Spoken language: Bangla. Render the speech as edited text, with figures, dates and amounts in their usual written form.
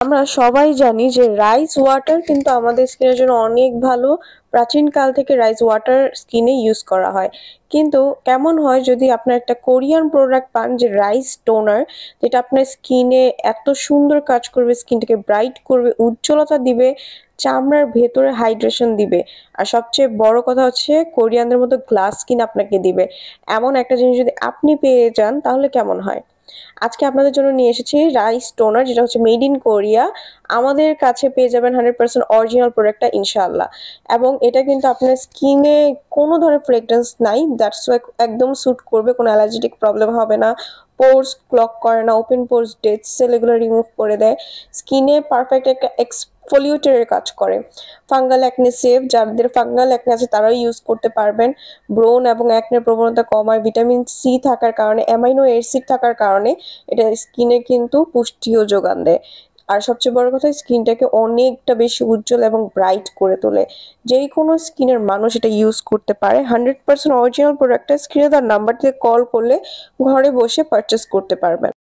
আমরা সবাই জানি যে রাইস ওয়াটার কিন্তু আমাদের স্কিনের জন্য অনেক ভালো। প্রাচীনকাল থেকে রাইস ওয়াটার স্কিনে ইউজ করা হয়। কিন্তু কেমন হয় যদি আপনার একটা কোরিয়ান প্রোডাক্ট পান যে রাইস টোনার, যেটা আপনার স্কিনে এত সুন্দর কাজ করবে, স্কিনটাকে ব্রাইট করবে, উজ্জ্বলতা দিবে, চামড়ার ভেতরে হাইড্রেশন দিবে। আর সবচেয়ে বড় কথা হচ্ছে কোরিয়ানদের মতো গ্লাস স্কিন আপনাকে দিবে। এমন একটা জিনিস যদি আপনি পেয়ে যান তাহলে কেমন হয়? আজকে আপনাদের জন্য নিয়ে এসেছি রাইস টোনার, যেটা হচ্ছে মেড ইন কোরিয়া। আমাদের কাছে পেয়ে যাবেন 100% অরিজিনাল প্রোডাক্টটা ইনশাআল্লাহ। এবং এটা কিন্তু আপনার স্কিনে কোনো ধরনের ফ্রেগরেন্স নাই, দ্যাটস ওয়াই একদম স্যুট করবে, কোনো অ্যালার্জেটিক প্রবলেম হবে না, পোর্স ক্লগ করে না, ওপেন পোর্স, ডেড সেল এগুলো রিমুভ করে দেয়, স্কিনে পারফেক্ট একটা এক্সফোলিয়েটরের কাজ করে। ফাঙ্গাল অ্যাকনে সেফ, যাদের ফাঙ্গাল অ্যাকনে আছে তারাও ইউজ করতে পারবেন। ব্রণ এবং অ্যাকনের প্রবণতা কমায়, ভিটামিন সি থাকার কারণে, অ্যামাইনো অ্যাসিড থাকার কারণে এটা স্কিনে কিন্তু পুষ্টিও যোগান দেয়। আর সবচেয়ে বড় কথা, স্কিনটাকে অনেকটা বেশি উজ্জ্বল এবং ব্রাইট করে তোলে। যেই কোনো স্কিনের মানুষ এটা ইউজ করতে পারে। 100% অরিজিনাল প্রোডাক্টটা স্ক্রিনে তার নাম্বার থেকে কল করলে ঘরে বসে পারচেস করতে পারবেন।